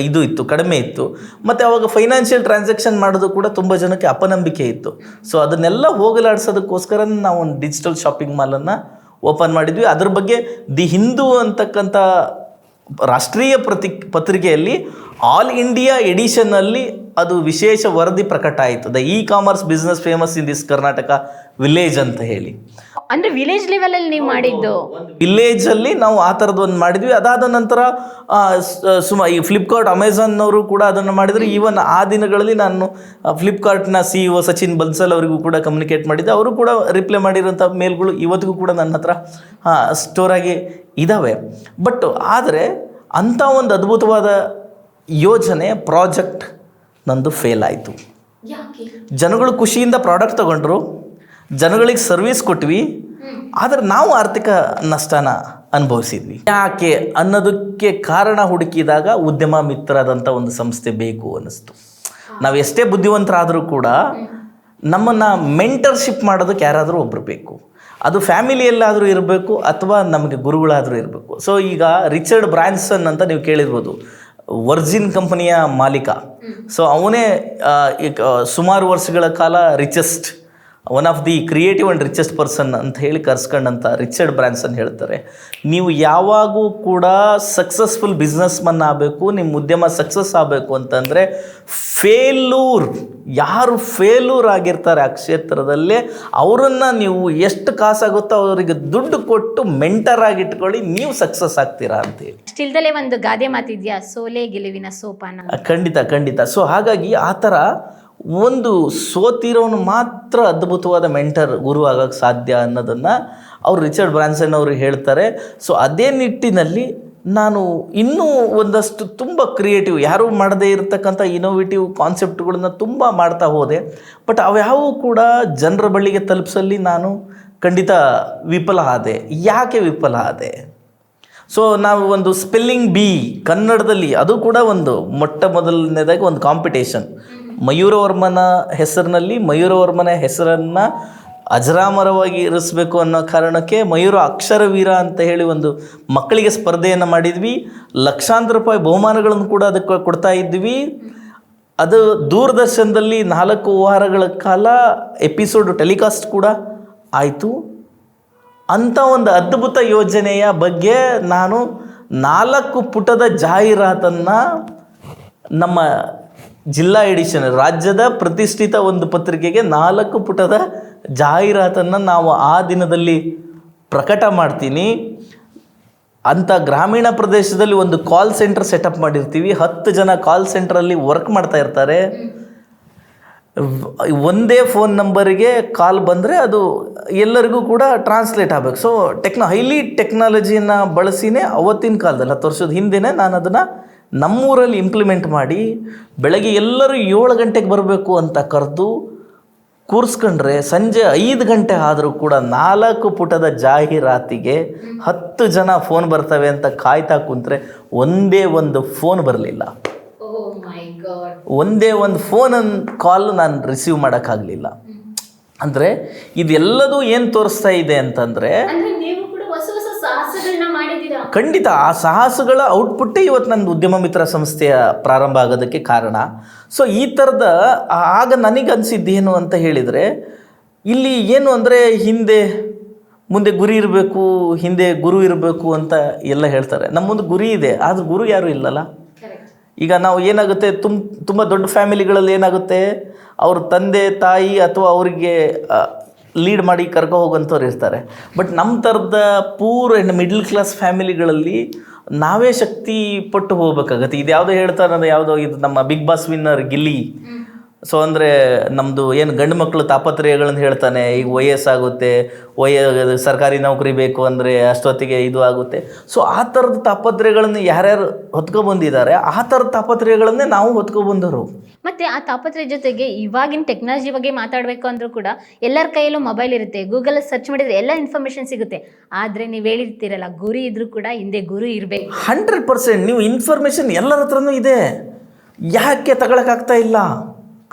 ಇದು ಇತ್ತು, ಕಡಿಮೆ ಇತ್ತು. ಮತ್ತು ಅವಾಗ ಫೈನಾನ್ಷಿಯಲ್ ಟ್ರಾನ್ಸಾಕ್ಷನ್ ಮಾಡೋದು ಕೂಡ ತುಂಬ ಜನಕ್ಕೆ ಅಪನಂಬಿಕೆ ಇತ್ತು. ಸೊ ಅದನ್ನೆಲ್ಲ ಹೋಗಲಾಡಿಸೋದಕ್ಕೋಸ್ಕರ ನಾವು ಒಂದು ಡಿಜಿಟಲ್ ಶಾಪಿಂಗ್ ಮಾಲನ್ನು ಓಪನ್ ಮಾಡಿದ್ವಿ. ಅದ್ರ ಬಗ್ಗೆ ದಿ ಹಿಂದೂ ಅಂತಕ್ಕಂಥ ರಾಷ್ಟ್ರೀಯ ಪತ್ರಿಕೆಯಲ್ಲಿ ಆಲ್ ಇಂಡಿಯಾ ಎಡಿಷನ್ನಲ್ಲಿ ಅದು ವಿಶೇಷ ವರದಿ ಪ್ರಕಟ ಆಯಿತು. The commerce business famous in this Karnataka village ಅಂತ ಹೇಳಿ. ಅಂದ್ರೆ ವಿಲೇಜ್ ಲೆವೆಲ್ ಅಲ್ಲಿ ನೀವು ಮಾಡಿದ್ದು? ವಿಲೇಜಲ್ಲಿ ನಾವು ಆ ಥರದ್ದು ಒಂದು ಮಾಡಿದ್ವಿ. ಅದಾದ ನಂತರ ಈ ಫ್ಲಿಪ್ಕಾರ್ಟ್ ಅಮೆಝಾನ್ನವರು ಕೂಡ ಅದನ್ನು ಮಾಡಿದ್ರು. ಈವನ್ ಆ ದಿನಗಳಲ್ಲಿ ನಾನು ಫ್ಲಿಪ್ಕಾರ್ಟ್ನ CEO ಸಚಿನ್ ಬನ್ಸಲ್ ಅವರಿಗೂ ಕೂಡ ಕಮ್ಯುನಿಕೇಟ್ ಮಾಡಿದ್ದೆ. ಅವರು ಕೂಡ ರಿಪ್ಲೈ ಮಾಡಿರೋಂಥ ಮೇಲ್ಗಳು ಇವತ್ತಿಗೂ ಕೂಡ ನನ್ನ ಹತ್ರ ಸ್ಟೋರಾಗಿ ಇದ್ದಾವೆ. ಬಟ್ ಆದರೆ ಅಂಥ ಒಂದು ಅದ್ಭುತವಾದ ಯೋಜನೆ ಪ್ರಾಜೆಕ್ಟ್ ನಂದು ಫೇಲ್ ಆಯಿತು. ಜನಗಳು ಖುಷಿಯಿಂದ ಪ್ರಾಡಕ್ಟ್ ತಗೊಂಡ್ರು, ಜನಗಳಿಗೆ ಸರ್ವಿಸ್ ಕೊಟ್ವಿ, ಆದರೆ ನಾವು ಆರ್ಥಿಕ ನಷ್ಟನ ಅನುಭವಿಸಿದ್ವಿ. ಯಾಕೆ ಅನ್ನೋದಕ್ಕೆ ಕಾರಣ ಹುಡುಕಿದಾಗ ಉದ್ಯಮ ಮಿತ್ರದಂಥ ಒಂದು ಸಂಸ್ಥೆ ಬೇಕು ಅನ್ನಿಸ್ತು. ನಾವು ಎಷ್ಟೇ ಬುದ್ಧಿವಂತರಾದರೂ ಕೂಡ ನಮ್ಮನ್ನು ಮೆಂಟರ್ಶಿಪ್ ಮಾಡೋದಕ್ಕೆ ಯಾರಾದರೂ ಒಬ್ಬರು ಬೇಕು. ಅದು ಫ್ಯಾಮಿಲಿಯಲ್ಲಾದರೂ ಇರಬೇಕು ಅಥವಾ ನಮಗೆ ಗುರುಗಳಾದರೂ ಇರಬೇಕು. ಸೊ ಈಗ ರಿಚರ್ಡ್ ಬ್ರಾನ್ಸನ್ ಅಂತ ನೀವು ಕೇಳಿರ್ಬೋದು, ವರ್ಜಿನ್ ಕಂಪನಿಯ ಮಾಲೀಕ. ಸೊ ಅವನೇ ಸುಮಾರು ವರ್ಷಗಳ ಕಾಲ richest, one of the creative and richest person ಅಂತ ಹೇಳಿ ಕರೆಸ್ಕೊಂಡಂಥ ರಿಚರ್ಡ್ ಬ್ರಾನ್ಸನ್ ಹೇಳ್ತಾರೆ, ನೀವು ಯಾವಾಗೂ ಕೂಡ ಸಕ್ಸಸ್ಫುಲ್ ಬಿಸ್ನೆಸ್ ಮನ್ ಆಗಬೇಕು, ನಿಮ್ಮ ಉದ್ಯಮ ಸಕ್ಸಸ್ ಆಗಬೇಕು ಅಂತಂದರೆ ಯಾರು ಫೇಲ್ಯೂರ್ ಆಗಿರ್ತಾರೆ ಆ ಕ್ಷೇತ್ರದಲ್ಲೇ ಅವರನ್ನು ನೀವು ಎಷ್ಟು ಕಾಸಾಗುತ್ತೋ ಅವರಿಗೆ ದುಡ್ಡು ಕೊಟ್ಟು ಮೆಂಟರ್ ಆಗಿ ಇಟ್ಕೊಳ್ಳಿ, ನೀವು ಸಕ್ಸಸ್ ಆಗ್ತೀರಾ ಅಂತೇಳಿ. ಸ್ಟಿಲ್ದಲ್ಲೇ ಒಂದು ಗಾದೆ ಮಾತಿದ್ಯಾ, ಸೋಲೆ ಗೆಲುವಿನ ಸೋಪಾನ. ಖಂಡಿತ. ಸೊ ಹಾಗಾಗಿ ಆ ಥರ ಒಂದು ಸೋತಿರೋನು ಮಾತ್ರ ಅದ್ಭುತವಾದ ಮೆಂಟರ್ ಗುರು ಆಗೋಕ್ಕೆ ಸಾಧ್ಯ ಅನ್ನೋದನ್ನು ಅವರು ರಿಚರ್ಡ್ ಬ್ರಾನ್ಸನ್ ಅವರು ಹೇಳ್ತಾರೆ. ಸೊ ಅದೇ ನಿಟ್ಟಿನಲ್ಲಿ ನಾನು ಇನ್ನೂ ಒಂದಷ್ಟು ತುಂಬ ಕ್ರಿಯೇಟಿವ್, ಯಾರೂ ಮಾಡದೇ ಇರತಕ್ಕಂಥ ಇನೋವೇಟಿವ್ ಕಾನ್ಸೆಪ್ಟ್ಗಳನ್ನ ತುಂಬ ಮಾಡ್ತಾ ಹೋದೆ. ಬಟ್ ಅವ್ಯಾವೂ ಕೂಡ ಜನರ ಬಳಿಗೆ ತಲುಪಿಸಲ್ಲಿ ನಾನು ಖಂಡಿತ ವಿಫಲ ಆದೆ. ಯಾಕೆ ವಿಫಲ ಆದೆ? ಸೊ ನಾವು ಒಂದು ಸ್ಪೆಲ್ಲಿಂಗ್ ಬಿ ಕನ್ನಡದಲ್ಲಿ, ಅದು ಕೂಡ ಒಂದು ಮೊಟ್ಟ ಮೊದಲನೇದಾಗಿ ಒಂದು ಕಾಂಪಿಟೇಷನ್. ಮಯೂರವರ್ಮನ ಹೆಸರಿನಲ್ಲಿ ಮಯೂರವರ್ಮನ ಹೆಸರನ್ನು ಅಜರಾಮರವಾಗಿ ಇರಿಸಬೇಕು ಅನ್ನೋ ಕಾರಣಕ್ಕೆ ಮಯೂರ ಅಕ್ಷರವೀರ ಅಂತ ಹೇಳಿ ಒಂದು ಮಕ್ಕಳಿಗೆ ಸ್ಪರ್ಧೆಯನ್ನು ಮಾಡಿದ್ವಿ. ಲಕ್ಷಾಂತರ ರೂಪಾಯಿ ಬಹುಮಾನಗಳನ್ನು ಕೂಡ ಅದಕ್ಕೆ ಕೊಡ್ತಾ ಇದ್ವಿ. ಅದು ದೂರದರ್ಶನದಲ್ಲಿ 4 ವಾರಗಳ ಕಾಲ ಎಪಿಸೋಡ್ ಟೆಲಿಕಾಸ್ಟ್ ಕೂಡ ಆಯಿತು. ಅಂಥ ಒಂದು ಅದ್ಭುತ ಯೋಜನೆಯ ಬಗ್ಗೆ ನಾನು 4 ಪುಟದ ಜಾಹೀರಾತನ್ನು ನಮ್ಮ ಜಿಲ್ಲಾ ಎಡಿಷನ್, ರಾಜ್ಯದ ಪ್ರತಿಷ್ಠಿತ ಒಂದು ಪತ್ರಿಕೆಗೆ 4 ಪುಟದ ಜಾಹೀರಾತನ್ನು ನಾವು ಆ ದಿನದಲ್ಲಿ ಪ್ರಕಟ ಮಾಡ್ತೀನಿ. ಅಂಥ ಗ್ರಾಮೀಣ ಪ್ರದೇಶದಲ್ಲಿ ಒಂದು ಕಾಲ್ ಸೆಂಟರ್ ಸೆಟಪ್ ಮಾಡಿರ್ತೀವಿ. 10 ಜನ ಕಾಲ್ ಸೆಂಟ್ರಲ್ಲಿ ವರ್ಕ್ ಮಾಡ್ತಾ ಇರ್ತಾರೆ. ಒಂದೇ ಫೋನ್ ನಂಬರಿಗೆ ಕಾಲ್ ಬಂದರೆ ಅದು ಎಲ್ಲರಿಗೂ ಕೂಡ ಟ್ರಾನ್ಸ್ಲೇಟ್ ಆಗಬೇಕು. ಸೊ ಹೈಲಿ ಟೆಕ್ನಾಲಜಿಯನ್ನು ಬಳಸಿನೇ ಅವತ್ತಿನ ಕಾಲದಲ್ಲಿ 10 ವರ್ಷದ ಹಿಂದೆಯೇ ನಾನು ಅದನ್ನು ನಮ್ಮೂರಲ್ಲಿ ಇಂಪ್ಲಿಮೆಂಟ್ ಮಾಡಿ ಬೆಳಗ್ಗೆ ಎಲ್ಲರೂ 7 ಗಂಟೆಗೆ ಬರಬೇಕು ಅಂತ ಕರೆದು ಕೂರಿಸ್ಕೊಂಡ್ರೆ ಸಂಜೆ 5 ಗಂಟೆ ಆದರೂ ಕೂಡ 4 ಪುಟದ ಜಾಹೀರಾತಿಗೆ 10 ಜನ ಫೋನ್ ಬರ್ತವೆ ಅಂತ ಕಾಯ್ತಾ ಕುಂತ್ರೆ ಒಂದೇ ಒಂದು ಫೋನ್ ಬರಲಿಲ್ಲ. ಒಂದೇ ಒಂದು ಕಾಲ್ ನಾನು ರಿಸೀವ್ ಮಾಡೋಕ್ಕಾಗಲಿಲ್ಲ. ಅಂದರೆ ಇದೆಲ್ಲದೂ ಏನು ತೋರಿಸ್ತಾ ಇದೆ ಅಂತಂದರೆ ಖಂಡಿತ ಆ ಸಾಹಸಗಳ ಔಟ್ಪುಟ್ಟೇ ಇವತ್ತು ನನ್ನ ಉದ್ಯಮ ಮಿತ್ರ ಸಂಸ್ಥೆಯ ಪ್ರಾರಂಭ ಆಗೋದಕ್ಕೆ ಕಾರಣ. ಸೊ ಈ ಥರದ ಆಗ ನನಗನ್ಸಿದ್ದೇನು ಅಂತ ಹೇಳಿದರೆ, ಇಲ್ಲಿ ಏನು ಅಂದರೆ ಮುಂದೆ ಗುರಿ ಇರಬೇಕು, ಹಿಂದೆ ಗುರು ಇರಬೇಕು ಅಂತ ಎಲ್ಲ ಹೇಳ್ತಾರೆ. ನಮ್ಮ ಮುಂದೆ ಗುರಿ ಇದೆ, ಆದರೆ ಗುರು ಯಾರೂ ಇಲ್ಲಲ್ಲ. ಈಗ ನಾವು ಏನಾಗುತ್ತೆ, ತುಂಬ ದೊಡ್ಡ ಫ್ಯಾಮಿಲಿಗಳಲ್ಲಿ ಏನಾಗುತ್ತೆ, ಅವ್ರ ತಂದೆ ತಾಯಿ ಅಥವಾ ಅವರಿಗೆ ಲೀಡ್ ಮಾಡಿ ಕರ್ಕೊ ಹೋಗೋಂಥವ್ರು ಇರ್ತಾರೆ. ಬಟ್ ನಮ್ಮ ಥರದ ಪೂರ್ ಆ್ಯಂಡ್ ಮಿಡ್ಲ್ ಕ್ಲಾಸ್ ಫ್ಯಾಮಿಲಿಗಳಲ್ಲಿ ನಾವೇ ಶಕ್ತಿ ಪಟ್ಟು ಹೋಗ್ಬೇಕಾಗತ್ತೆ. ಇದು ಯಾವುದೋ ಹೇಳ್ತಾರೆ, ಯಾವುದೋ ಇದು ನಮ್ಮ big boss winner Gilli. So ಅಂದರೆ ನಮ್ಮದು ಏನು ಗಂಡು ಮಕ್ಕಳು ತಾಪತ್ರಯಗಳನ್ನು ಹೇಳ್ತಾನೆ, ಈಗ ವಯಸ್ಸಾಗುತ್ತೆ, ಸರ್ಕಾರಿ ನೌಕರಿ ಬೇಕು ಅಂದರೆ ಅಷ್ಟೊತ್ತಿಗೆ ಇದು ಆಗುತ್ತೆ. ಸೊ ಆ ಥರದ ತಾಪತ್ರಯಗಳನ್ನು ಯಾರ್ಯಾರು ಹೊತ್ಕೊಬಂದಿದ್ದಾರೆ, ಆ ಥರದ ತಾಪತ್ರಯಗಳನ್ನೇ ನಾವು ಹೊತ್ಕೊಬಂದರು. ಮತ್ತು ಆ ತಾಪತ್ರಯ ಜೊತೆಗೆ ಇವಾಗಿನ ಟೆಕ್ನಾಲಜಿ ಬಗ್ಗೆ ಮಾತಾಡಬೇಕು ಅಂದರೂ ಕೂಡ ಎಲ್ಲರ ಕೈಯಲ್ಲೂ ಮೊಬೈಲ್ ಇರುತ್ತೆ, ಗೂಗಲ್ ಸರ್ಚ್ ಮಾಡಿದರೆ ಎಲ್ಲ ಇನ್ಫಾರ್ಮೇಷನ್ ಸಿಗುತ್ತೆ. ಆದರೆ ನೀವು ಹೇಳಿರ್ತೀರಲ್ಲ, ಗುರಿ ಇದ್ರೂ ಕೂಡ ಹಿಂದೆ ಗುರು ಇರಬೇಕು. 100% ನೀವು ಇನ್ಫಾರ್ಮೇಷನ್ ಎಲ್ಲರ ಹತ್ರನೂ ಇದೆ, ಯಾಕೆ ತಗೊಳಕ್ಕಾಗ್ತಾ ಇಲ್ಲ?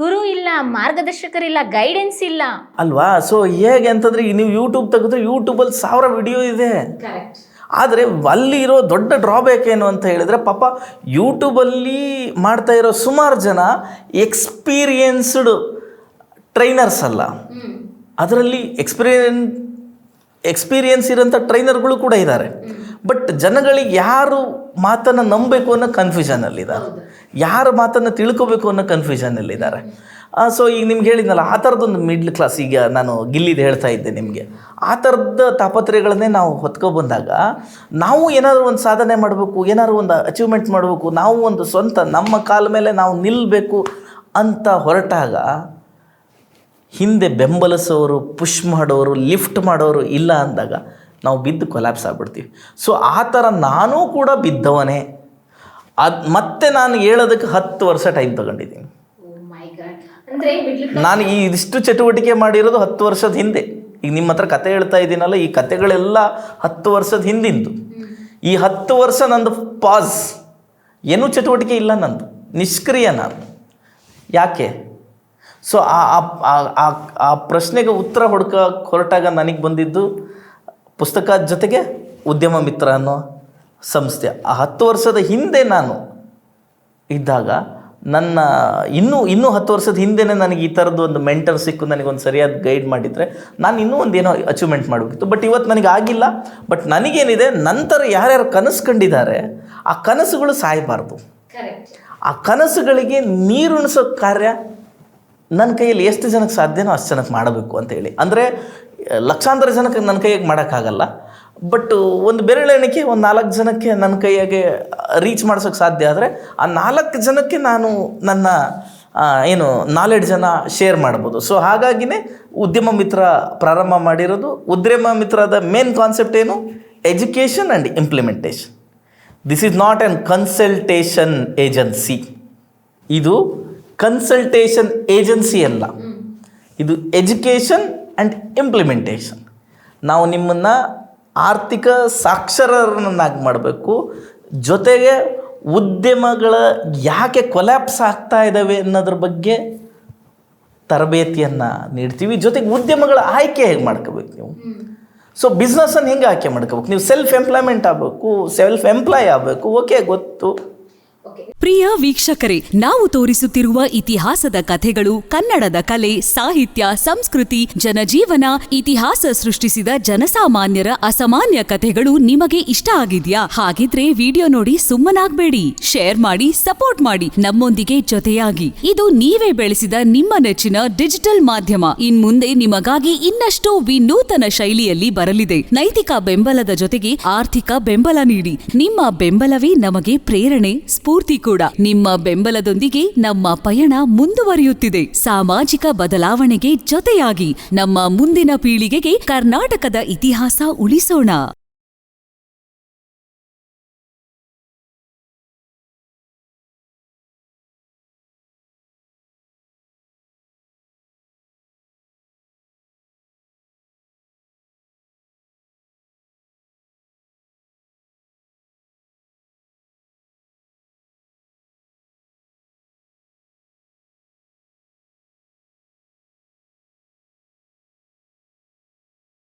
ಗುರು ಇಲ್ಲ, ಮಾರ್ಗದರ್ಶಕರಿಲ್ಲ, ಗೈಡೆನ್ಸ್ ಇಲ್ಲ ಅಲ್ವಾ? ಸೊ ಹೇಗೆ ಅಂತಂದರೆ, ನೀವು ಯೂಟ್ಯೂಬ್ ತೆಗೆದ್ರೆ ಯೂಟ್ಯೂಬಲ್ಲಿ 1000 ವಿಡಿಯೋ ಇದೆ. ಆದರೆ ಅಲ್ಲಿ ಇರೋ ದೊಡ್ಡ ಡ್ರಾಬ್ಯಾಕ್ ಏನು ಅಂತ ಹೇಳಿದರೆ, ಪಾಪ ಯೂಟ್ಯೂಬಲ್ಲಿ ಮಾಡ್ತಾ ಇರೋ ಸುಮಾರು ಜನ ಎಕ್ಸ್ಪೀರಿಯನ್ಸ್ಡ್ ಟ್ರೈನರ್ಸ್ ಅಲ್ಲ, ಅದರಲ್ಲಿ ಎಕ್ಸ್ಪೀರಿಯನ್ಸ್ ಇರೋಂಥ ಟ್ರೈನರ್ಗಳು ಕೂಡ ಇದ್ದಾರೆ. ಬಟ್ ಜನಗಳಿಗೆ ಯಾರು ಮಾತನ್ನು ನಂಬಬೇಕು ಅನ್ನೋ ಕನ್ಫ್ಯೂಷನಲ್ಲಿದ್ದಾರೆ, ಯಾರ ಮಾತನ್ನು ತಿಳ್ಕೊಬೇಕು ಅನ್ನೋ ಕನ್ಫ್ಯೂಷನಲ್ಲಿದ್ದಾರೆ. ಸೊ ಈಗ ನಿಮ್ಗೆ ಹೇಳಿದ್ನಲ್ಲ, ಆ ಥರದೊಂದು ಮಿಡ್ಲ್ ಕ್ಲಾಸ್, ಈಗ ನಾನು ಗಿಲ್ಲಿದು ಹೇಳ್ತಾ ಇದ್ದೆ ನಿಮಗೆ, ಆ ಥರದ ತಾಪತ್ರಯಗಳನ್ನೇ ನಾವು ಹೊತ್ಕೊಬಂದಾಗ ನಾವು ಏನಾದರೂ ಒಂದು ಸಾಧನೆ ಮಾಡಬೇಕು, ಏನಾದರೂ ಒಂದು ಅಚೀವ್ಮೆಂಟ್ ಮಾಡಬೇಕು, ನಾವು ಒಂದು ಸ್ವಂತ ನಮ್ಮ ಕಾಲ ಮೇಲೆ ನಾವು ನಿಲ್ಲಬೇಕು ಅಂತ ಹೊರಟಾಗ ಹಿಂದೆ ಬೆಂಬಲಿಸೋರು, ಪುಷ್ ಮಾಡೋರು, ಲಿಫ್ಟ್ ಮಾಡೋರು ಇಲ್ಲ ಅಂದಾಗ ನಾವು ಬಿದ್ದು ಕೊಲ್ಯಾಪ್ಸ್ ಆಗ್ಬಿಡ್ತೀವಿ. ಸೊ ಆ ಥರ ನಾನೂ ಕೂಡ ಬಿದ್ದವನೇ. ಮತ್ತೆ ನಾನು ಹೇಳೋದಕ್ಕೆ 10 ವರ್ಷ ಟೈಮ್ ತಗೊಂಡಿದ್ದೀನಿ. ನಾನು ಇದಿಷ್ಟು ಚಟುವಟಿಕೆ ಮಾಡಿರೋದು 10 ವರ್ಷದ ಹಿಂದೆ. ಈಗ ನಿಮ್ಮ ಹತ್ರ ಕತೆ ಹೇಳ್ತಾ ಇದ್ದೀನಲ್ಲ, ಈ ಕತೆಗಳೆಲ್ಲ 10 ವರ್ಷದ ಹಿಂದಿಂದು. ಈ 10 ವರ್ಷ ನಂದು ಪಾಸ್, ಏನೂ ಚಟುವಟಿಕೆ ಇಲ್ಲ, ನಂದು ನಿಷ್ಕ್ರಿಯ ನಾನು. ಯಾಕೆ? ಸೊ ಆ ಪ್ರಶ್ನೆಗೆ ಉತ್ತರ ಹೊರಟಾಗ ನನಗೆ ಬಂದಿದ್ದು ಪುಸ್ತಕದ ಜೊತೆಗೆ ಉದ್ಯಮ ಮಿತ್ರ ಅನ್ನೋ ಸಂಸ್ಥೆ. ಆ 10 ವರ್ಷದ ಹಿಂದೆ ನಾನು ಇದ್ದಾಗ ನನ್ನ ಇನ್ನೂ 10 ವರ್ಷದ ಹಿಂದೆನೇ ನನಗೆ ಈ ಥರದ್ದು ಒಂದು ಮೆಂಟರ್ ಸಿಕ್ಕು, ನನಗೊಂದು ಸರಿಯಾದ ಗೈಡ್ ಮಾಡಿದರೆ ನಾನು ಇನ್ನೂ ಒಂದೇನೋ ಅಚೀವ್ಮೆಂಟ್ ಮಾಡಬೇಕಿತ್ತು. ಬಟ್ ಇವತ್ತು ನನಗೆ ಆಗಿಲ್ಲ. ಬಟ್ ನನಗೇನಿದೆ, ನಂತರ ಯಾರ್ಯಾರು ಕನಸು ಕಂಡಿದ್ದಾರೆ ಆ ಕನಸುಗಳು ಸಾಯಬಾರ್ದು. ಆ ಕನಸುಗಳಿಗೆ ನೀರುಣಿಸೋ ಕಾರ್ಯ ನನ್ನ ಕೈಯಲ್ಲಿ ಎಷ್ಟು ಜನಕ್ಕೆ ಸಾಧ್ಯನೋ ಅಷ್ಟು ಜನಕ್ಕೆ ಮಾಡಬೇಕು ಅಂತೇಳಿ. ಅಂದರೆ ಲಕ್ಷಾಂತರ ಜನಕ್ಕೆ ನನ್ನ ಕೈಯಾಗೆ ಮಾಡೋಕ್ಕಾಗಲ್ಲ, ಬಟ್ ಒಂದು ಬೆರಳೆಣಿಕೆ ಒಂದು 4 ಜನಕ್ಕೆ ನನ್ನ ಕೈಯಾಗೆ ರೀಚ್ ಮಾಡ್ಸೋಕ್ಕೆ ಸಾಧ್ಯ ಆದರೆ ಆ 4 ಜನಕ್ಕೆ ನಾನು ನನ್ನ ನಾಲೆಡ್ಜನ್ನು ಶೇರ್ ಮಾಡ್ಬೋದು. ಸೊ ಹಾಗಾಗಿನೇ ಉದ್ಯಮ ಮಿತ್ರ ಪ್ರಾರಂಭ ಮಾಡಿರೋದು. ಉದ್ಯಮ ಮಿತ್ರದ ಮೇನ್ ಕಾನ್ಸೆಪ್ಟ್ ಏನು? Education and implementation. This is not an consultation agency. ಇದು ಕನ್ಸಲ್ಟೇಷನ್ ಏಜೆನ್ಸಿ ಅಲ್ಲ, ಇದು ಎಜುಕೇಷನ್ ಆ್ಯಂಡ್ ಇಂಪ್ಲಿಮೆಂಟೇಷನ್. ನಾವು ನಿಮ್ಮನ್ನು ಆರ್ಥಿಕ ಸಾಕ್ಷರರನ್ನಾಗಿ ಮಾಡಬೇಕು, ಜೊತೆಗೆ ಉದ್ಯಮಗಳ ಯಾಕೆ ಕೊಲ್ಯಾಪ್ಸ್ ಆಗ್ತಾ ಇದ್ದಾವೆ ಅನ್ನೋದ್ರ ಬಗ್ಗೆ ತರಬೇತಿಯನ್ನು ನೀಡ್ತೀವಿ. ಜೊತೆಗೆ ಉದ್ಯಮಗಳ ಆಯ್ಕೆ ಹೇಗೆ ಮಾಡ್ಕೋಬೇಕು ನೀವು. ಸೊ ಬಿಸ್ನೆಸ್ಸನ್ನು ಹೆಂಗೆ ಆಯ್ಕೆ ಮಾಡ್ಕೋಬೇಕು, ನೀವು ಸೆಲ್ಫ್ ಎಂಪ್ಲಾಯ್ಮೆಂಟ್ ಆಗಬೇಕು, ಸೆಲ್ಫ್ ಎಂಪ್ಲಾಯ್ ಆಗಬೇಕು, ಓಕೆ ಗೊತ್ತು. ಪ್ರಿಯ ವೀಕ್ಷಕರೇ, ನಾವು ತೋರಿಸುತ್ತಿರುವ ಇತಿಹಾಸದ ಕಥೆಗಳು ಕನ್ನಡದ ಕಲೆ, ಸಾಹಿತ್ಯ, ಸಂಸ್ಕೃತಿ, ಜನಜೀವನ, ಇತಿಹಾಸ ಸೃಷ್ಟಿಸಿದ ಜನಸಾಮಾನ್ಯರ ಅಸಾಮಾನ್ಯ ಕಥೆಗಳು ನಿಮಗೆ ಇಷ್ಟ ಆಗಿದ್ಯಾ? ಹಾಗಿದ್ರೆ ವಿಡಿಯೋ ನೋಡಿ ಸುಮ್ಮನಾಗ್ಬೇಡಿ, ಶೇರ್ ಮಾಡಿ, ಸಪೋರ್ಟ್ ಮಾಡಿ, ನಮ್ಮೊಂದಿಗೆ ಜೊತೆಯಾಗಿ. ಇದು ನೀವೇ ಬೆಳೆಸಿದ ನಿಮ್ಮ ನೆಚ್ಚಿನ ಡಿಜಿಟಲ್ ಮಾಧ್ಯಮ. ಇನ್ಮುಂದೆ ನಿಮಗಾಗಿ ಇನ್ನಷ್ಟು ವಿನೂತನ ಶೈಲಿಯಲ್ಲಿ ಬರಲಿದೆ. ನೈತಿಕ ಬೆಂಬಲದ ಜೊತೆಗೆ ಆರ್ಥಿಕ ಬೆಂಬಲ ನೀಡಿ. ನಿಮ್ಮ ಬೆಂಬಲವೇ ನಮಗೆ ಪ್ರೇರಣೆ, ಸ್ಫೂರ್ತಿ ಕೂಡ. ನಿಮ್ಮ ಬೆಂಬಲದೊಂದಿಗೆ ನಮ್ಮ ಪಯಣ ಮುಂದುವರಿಯುತ್ತಿದೆ. ಸಾಮಾಜಿಕ ಬದಲಾವಣೆಗೆ ಜೊತೆಯಾಗಿ ನಮ್ಮ ಮುಂದಿನ ಪೀಳಿಗೆಗೆ ಕರ್ನಾಟಕದ ಇತಿಹಾಸ ಉಳಿಸೋಣ.